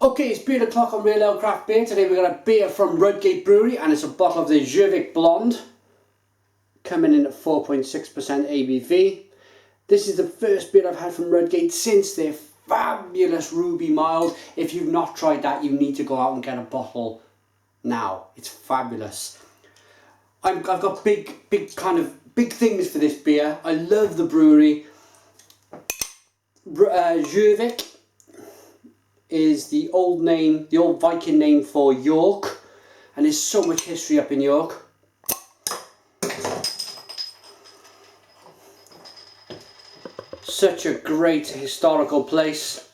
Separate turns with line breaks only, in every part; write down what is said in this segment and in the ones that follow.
Okay, it's beer o'clock on Real Ale Craft Beer. Today we've got a beer from Rudgate Brewery and it's a bottle of the Jorvik Blonde, coming in at 4.6% ABV. This is the first beer I've had from Rudgate since their fabulous Ruby Mild. If you've not tried that, you need to go out and get a bottle now. It's fabulous. I've got big things for this beer. I love the brewery. Jorvik is the old Viking name for York, and there's so much history up in York. Such a great historical place.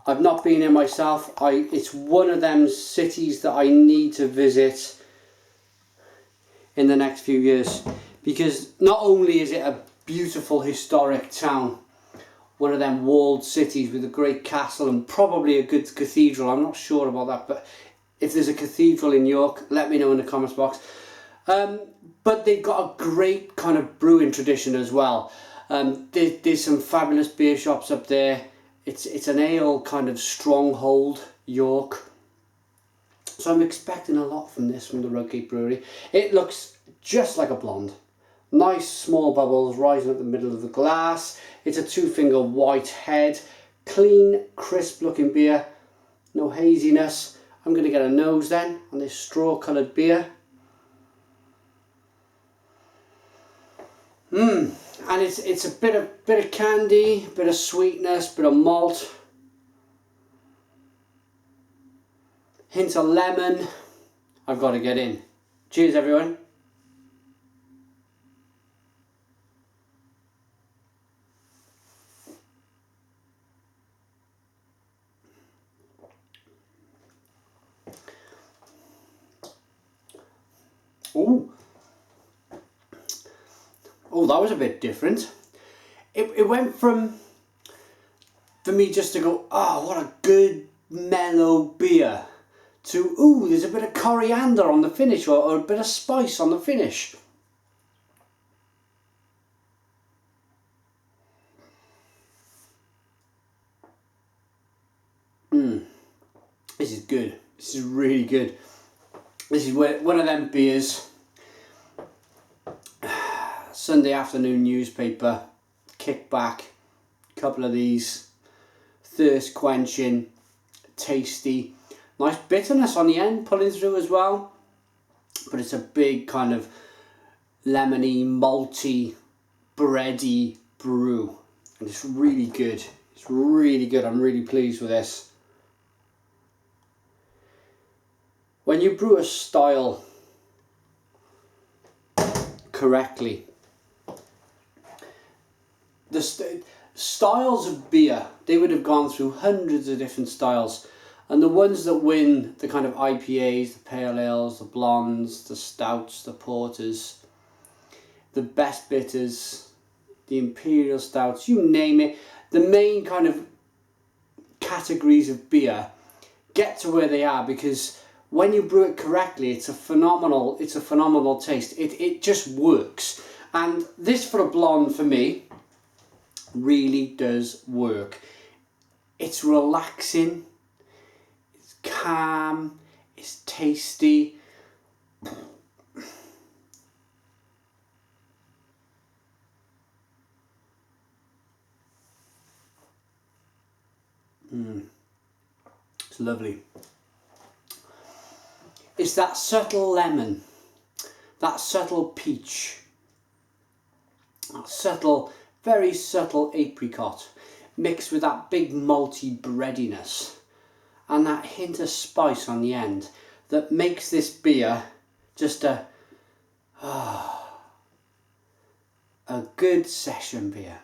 I've not been here myself. It's one of them cities that I need to visit in the next few years, because not only is it a beautiful historic town, one of them walled cities with a great castle and probably a good cathedral. I'm not sure about that, but if there's a cathedral in York, let me know in the comments box. But they've got a great kind of brewing tradition as well. There's some fabulous beer shops up there. It's an ale kind of stronghold, York. So I'm expecting a lot from this, from the Rudgate Brewery. It looks just like a blonde. Nice small bubbles rising up the middle of the glass. It's a 2-finger white head. Clean, crisp looking beer. No haziness. I'm going to get a nose then on this straw coloured beer. And it's a bit of candy, bit of sweetness, bit of malt. Hint of lemon. I've got to get in. Cheers everyone. Oh, that was a bit different. It went for me just to go, oh, what a good mellow beer, to, ooh, there's a bit of coriander on the finish, or a bit of spice on the finish. This is good. This is really good. This is one of them beers, Sunday afternoon newspaper, kick back, couple of these, thirst quenching, tasty, nice bitterness on the end pulling through as well, but it's a big kind of lemony, malty, bready brew, and it's really good. It's really good. I'm really pleased with this. When you brew a style correctly, the styles of beer, they would have gone through hundreds of different styles, and the ones that win, the kind of IPAs, the pale ales, the blondes, the stouts, the porters, the best bitters, the imperial stouts, you name it, the main kind of categories of beer get to where they are because when you brew it correctly, it's a phenomenal taste. It just works. And this for a blonde, for me, really does work. It's relaxing, it's calm, it's tasty. It's lovely. It's that subtle lemon, that subtle peach, that subtle, very subtle apricot, mixed with that big malty breadiness, and that hint of spice on the end that makes this beer just a good session beer.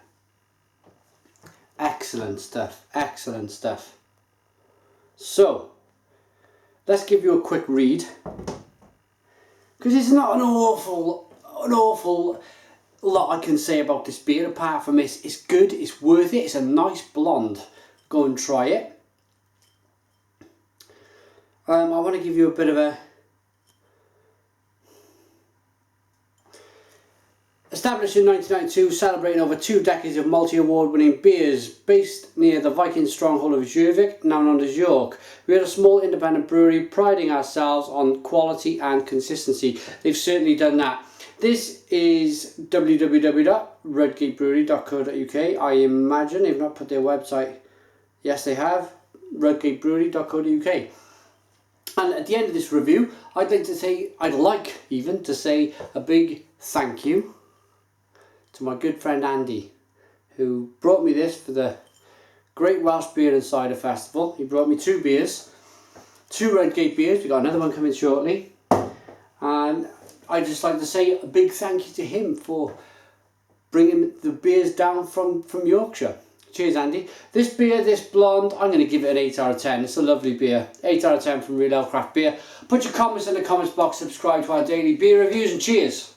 Excellent stuff, excellent stuff. So, let's give you a quick read, because it's not an awful lot I can say about this beer apart from it's good, it's worth it, it's a nice blonde. Go and try it. I want to give you a bit of a Established in 1992, celebrating over 2 decades of multi-award winning beers, based near the Viking stronghold of Jorvik, now known as York. We are a small independent brewery priding ourselves on quality and consistency. They've certainly done that. This is www.rudgatebrewery.co.uk. I imagine they've not put their website. Yes, they have. rudgatebrewery.co.uk. And at the end of this review, I'd like to say a big thank you to my good friend Andy, who brought me this for the Great Welsh Beer and Cider Festival. He brought me 2 beers, 2 Rudgate beers. We've got another one coming shortly. And I'd just like to say a big thank you to him for bringing the beers down from Yorkshire. Cheers, Andy. This beer, this blonde, I'm going to give it an 8 out of 10. It's a lovely beer. 8 out of 10 from Real Ale Craft Beer. Put your comments in the comments box, subscribe to our daily beer reviews, and cheers.